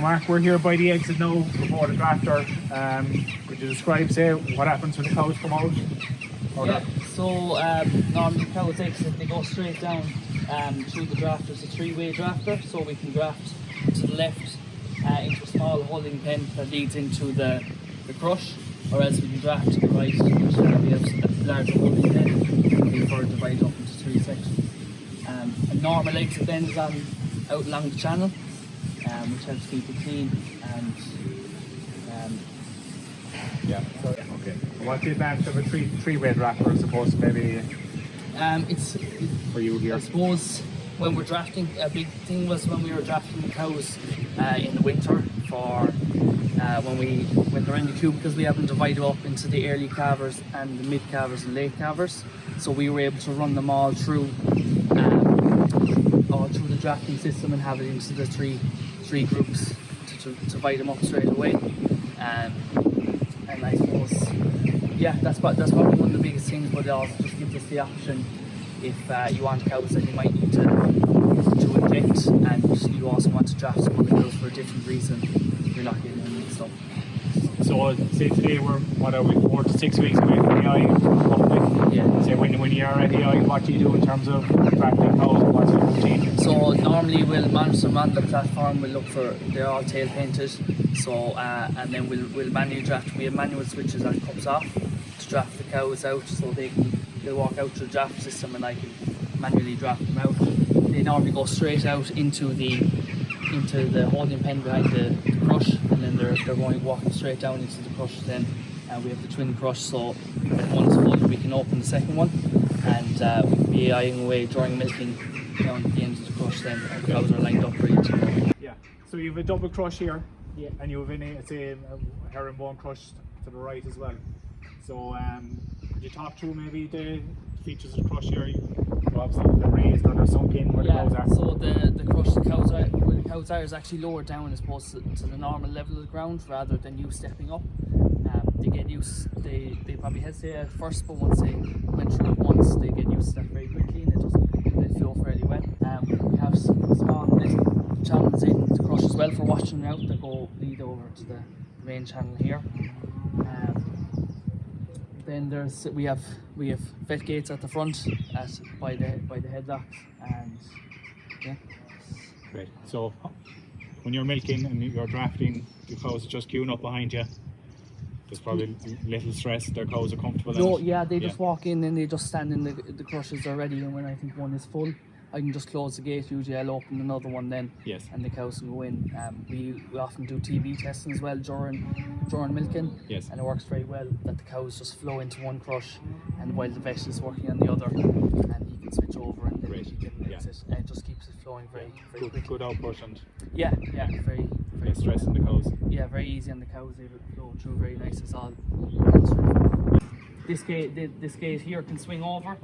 Mark, we're here by the exit now before the drafter. Could you describe, say, what happens when the cows come out? Normally cows exit, they go straight down through the drafter. It's a three-way drafter, so we can draft to the left into a small holding pen that leads into the crush, or else we can draft to the right, which we have a larger holding pen, and therefore divide up into three sections. A normal exit then is out along the channel, which helps keep it clean and Okay. What's the advantage of a three-way drafter as opposed to maybe it's for you here? I suppose when we're drafting, a big thing was when we were drafting the cows in the winter for when they're in the queue, because we have them divided up into the early calvers and the mid calvers and late calvers, so we were able to run them all through the drafting system and have it into the three groups to divide them up straight away. And I suppose, that's probably one of the biggest things, but it also just gives us the option if you want cows that you might need to inject, and you also want to draft some other cows for a different reason, you're not getting any stuff. So, say today we're 4 to 6 weeks away from the eye, roughly. Yeah. Say when you are at the eye, what do you do in terms of drafting cows? What's your routine? So normally we'll manage them on the platform. We'll look for, they're all tail painted. So and then we'll manually draft. We have manual switches that comes off to draft the cows out, so they'll walk out to the draft system and I can manually draft them out. They normally go straight out into the holding pen behind the crush, and then they're walking straight down into the crush then. And we have the twin crush, so if one's full we can open the second one, and we can be eyeing away during milking down at the end of the crush then, and the cows are lined up ready to go. Yeah. So you have a double crush here. Yeah. And you have a herringbone crush to the right as well. So could you talk through maybe the features of the crush here? Obviously they're raised or they're sunk in where the cows are. So the crush where the cows are is actually lower down as opposed to the normal level of the ground, rather than you stepping up. They get used, they probably hesitate at first, but once they went through it once, they get used to that very quickly, and they flow fairly well. We have some small little channels in the crush as well for watching out that lead over to the main channel here. Then we have vet gates at the front by the headlocks, and yeah. Great. So when you're milking and you're drafting, your cows are just queuing up behind you. There's probably little stress. Their cows are comfortable. No, they just walk in and they just stand in the crushes already. And when I think one is full, I can just close the gate. Usually I'll open another one then. Yes. And the cows can go in. We often do TB testing as well during milking. Yes. And it works very well that the cows just flow into one crush, and while the vet is working on the other, and he can switch over and then he can exit. And it just keeps it flowing very quickly. Good output and very less stress on the cows. Yeah, very easy on the cows. They flow through very nice. It's all. This gate here can swing over,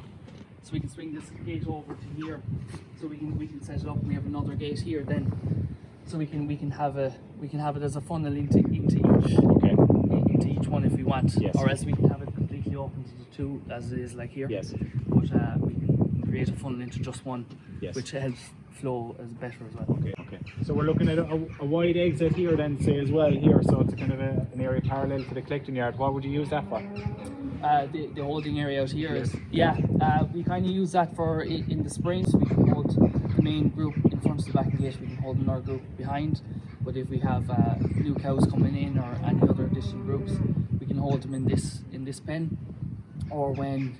so we can swing this gate over to here, so we can set it up. And we have another gate here then, so we can have it as a funnel into each one if we want. Yes. Or else we can have it completely open to the two as it is like here. Yes. But we can create a funnel into just one, Yes. which helps flow as better as well. Okay. So we're looking at a wide exit here then, say, as well here, so it's kind of an area parallel to the collecting yard. What would you use that for? The holding area out here is, we kind of use that for in the spring, so we can hold the main group in front of the back gate, we can hold another group behind. But if we have new cows coming in or any other additional groups, we can hold them in this pen. Or when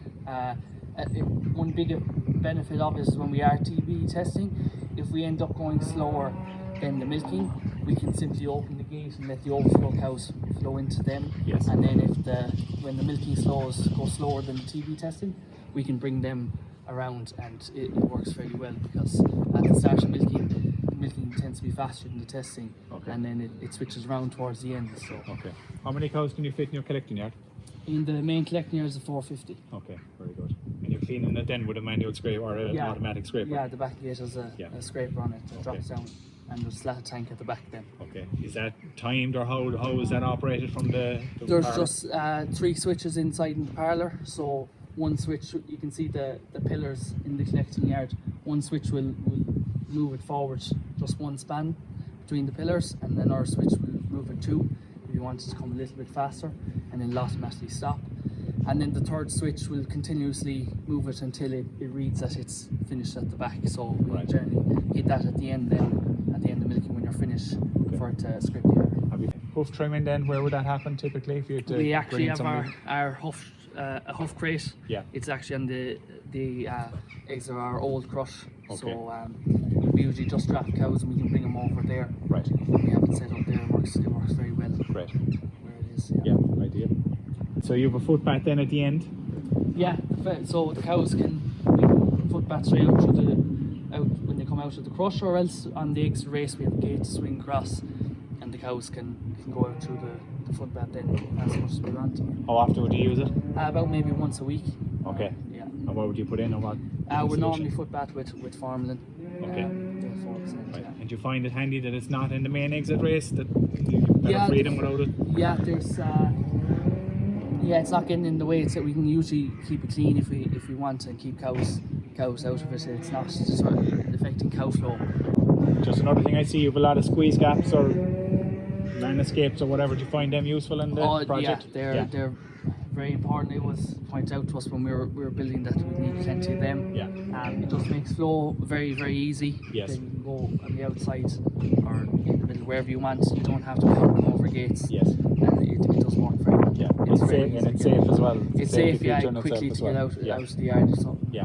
one big benefit of it is when we are TB testing, if we end up going slower than the milking, we can simply open the gate and let the overflow cows flow into them. Yes. And then when the milking goes slower than the TB testing, we can bring them around, and it works fairly well, because at the start of milking tends to be faster than the testing, and then it switches around towards the end. So. Okay. How many cows can you fit in your collecting yard? In the main collecting yard is a 450. Okay, very good. And you're cleaning it then with a manual scraper or an automatic scraper? Yeah, the back gate has a scraper on it that drops down, and there's a slat tank at the back then. Okay. Is that timed, or how is that operated from the There's parlour? just 3 switches inside in the parlour. So one switch, you can see the pillars in the collecting yard. One switch will move it forward just one span between the pillars, and then our switch will move it 2 if you want it to come a little bit faster, and then it'll automatically stop. And then the third switch will continuously move it until it reads that it's finished at the back. So we Right. generally hit that at the end, then at the end of milking when you're finished, for it to script the area. Have you hoof trimming then? Where would that happen typically if you had to We actually bring in have somebody? our hoof, a hoof crate. Yeah. It's actually on the eggs of our old crush. Okay. So we usually just draft cows and we can bring them over there. Right. We have it set up there. It works very well Great. where it is. Yeah, ideal. So you have a footbath then at the end? Yeah. So the cows can we foot bath straight out when they come out of the crush, or else on the eggs race we have a gate to swing across, and the cows can go out through the footbath then as much as we want. How often would you use it? About maybe once a week. Okay. Yeah. And what would you put in or what? We're solution? normally footbath with formalin. Okay. 4%, Right. yeah. And you find it handy that it's not in the main exit race, that you have better Yeah, freedom without it? Yeah, there's it's not getting in the way. It's that we can usually keep it clean if we want and keep cows out of it. It's not sort of affecting cow flow. Just another thing I see, you have a lot of squeeze gaps or land escapes or whatever. Do you find them useful in the project? Yeah, they're very important. It was pointed out to us when we were building that we need plenty of them. Yeah. It just makes flow very easy. Yes. Then you can go on the outside or in the middle, wherever you want. You don't have to come over gates. Yes. And it does work very well. Yeah. It's It's very safe, easy and it's to get. safe as well. It's safe, safety yeah, feature in quickly itself to as get well. out Yeah. of the yard. So Yeah.